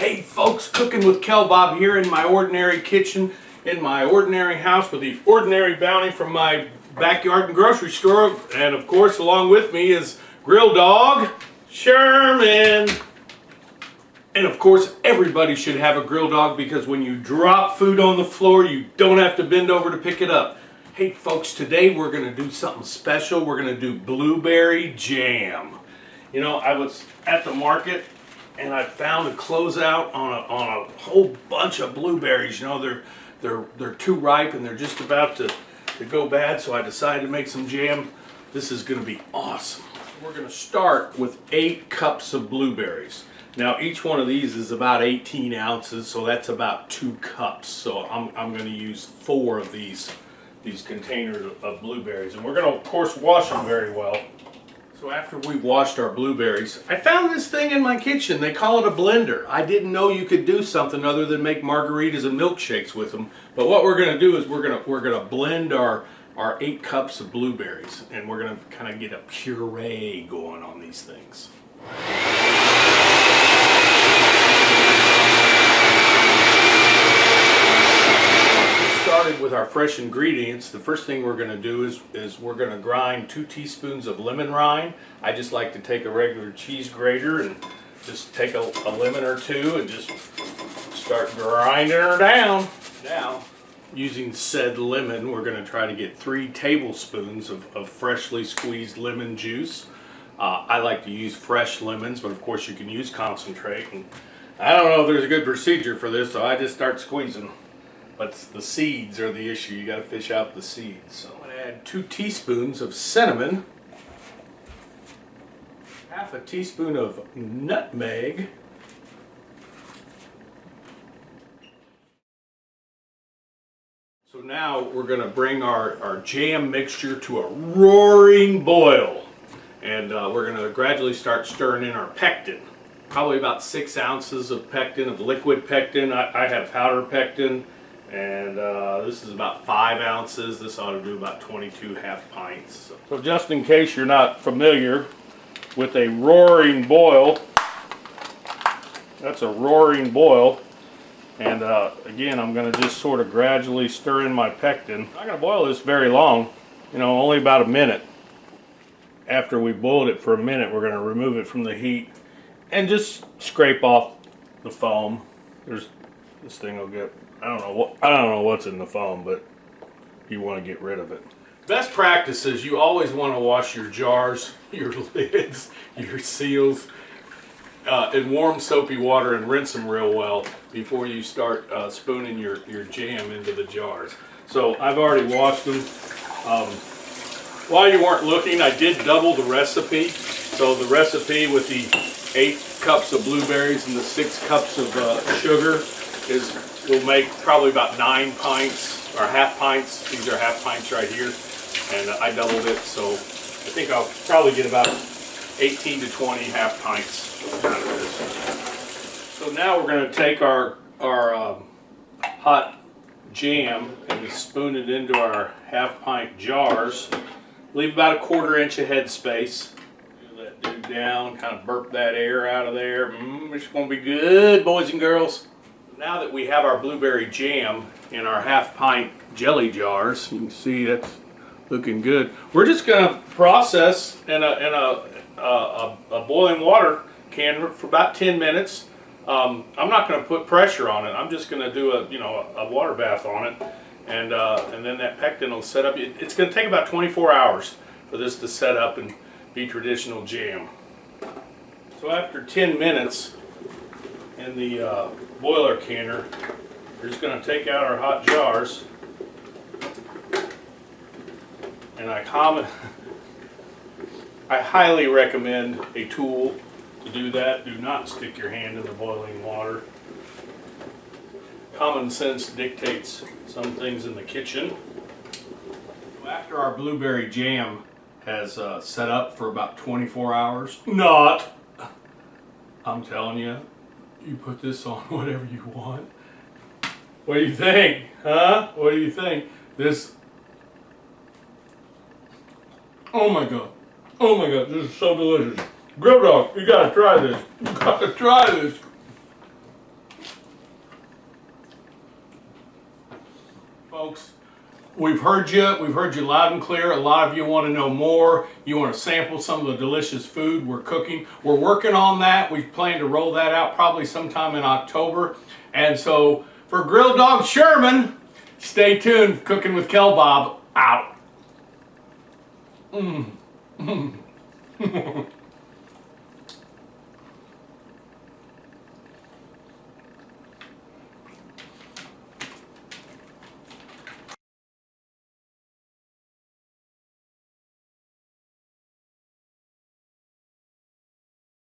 Hey folks, cooking with Kel Bob here in my ordinary kitchen, in my ordinary house with the ordinary bounty from my backyard and grocery store. And of course, along with me is Grill Dog Sherman. And of course, everybody should have a grill dog because when you drop food on the floor, you don't have to bend over to pick it up. Hey folks, today we're going to do something special. We're going to do blueberry jam. You know, I was at the market and I found a closeout on a whole bunch of blueberries. You know, they're too ripe and they're just about to go bad, so I decided to make some jam. This is going to be awesome. We're going to start with 8 cups of blueberries. Now each one of these is about 18 ounces, so that's about 2 cups. So I'm going to use 4 of these containers of blueberries, and we're going to of course wash them very well. So after we washed our blueberries, I found this thing in my kitchen. They call it a blender. I didn't know you could do something other than make margaritas and milkshakes with them. But what we're going to do is we're going to blend our 8 cups of blueberries, and we're going to kind of get a puree going on these things. Started with our fresh ingredients. The first thing we're going to do is we're going to grind 2 teaspoons of lemon rind. I just like to take a regular cheese grater and just take a lemon or two and just start grinding her down. Now, using said lemon, we're going to try to get 3 tablespoons of freshly squeezed lemon juice. I like to use fresh lemons, but of course you can use concentrate. And I don't know if there's a good procedure for this, so I just start squeezing. But the seeds are the issue. You got to fish out the seeds. So I'm going to add 2 teaspoons of cinnamon, half a teaspoon of nutmeg, so now we're going to bring our jam mixture to a roaring boil, and we're going to gradually start stirring in our pectin. Probably about 6 ounces of pectin, of liquid pectin. I have powder pectin. And this is about 5 ounces. This ought to do about 22 half pints. So just in case you're not familiar with a roaring boil, that's a roaring boil. And again, I'm going to just sort of gradually stir in my pectin. I'm not going to boil this very long, you know, only about a minute. After we boiled it for a minute, we're going to remove it from the heat and just scrape off the foam. This thing will get, I don't know what's in the foam, but you want to get rid of it. Best practices, you always want to wash your jars, your lids, your seals in warm soapy water and rinse them real well before you start spooning your jam into the jars. So I've already washed them. While you weren't looking, I did double the recipe. So the recipe with the 8 cups of blueberries and the 6 cups of sugar will make probably about 9 pints or half pints. These are half pints right here, and I doubled it, so I think I'll probably get about 18 to 20 half pints out of this. So now we're going to take our hot jam and spoon it into our half pint jars. Leave about a 1/4 inch of head space. Let that dude down, kind of burp that air out of there. It's going to be good, boys and girls. Now that we have our blueberry jam in our half pint jelly jars, you can see that's looking good. We're just going to process in a boiling water can for about 10 minutes. I'm not going to put pressure on it. I'm just going to do a water bath on it, and then that pectin will set up. It's going to take about 24 hours for this to set up and be traditional jam. So after 10 minutes in the boiler canner, we're just going to take out our hot jars, and I highly recommend a tool to do that. Do not stick your hand in the boiling water. Common sense dictates some things in the kitchen. After our blueberry jam has set up for about 24 hours, I'm telling you, you put this on whatever you want. What do you think? Huh? What do you think? This, oh my God. Oh my God, this is so delicious. Grill Dog, you gotta try this. You gotta try this. folks. We've heard you loud and clear. A lot of you want to know more. You want to sample some of the delicious food we're cooking. We're working on that. We plan to roll that out probably sometime in October. And so for Grill Dog Sherman, stay tuned. Cooking with Kel Bob out.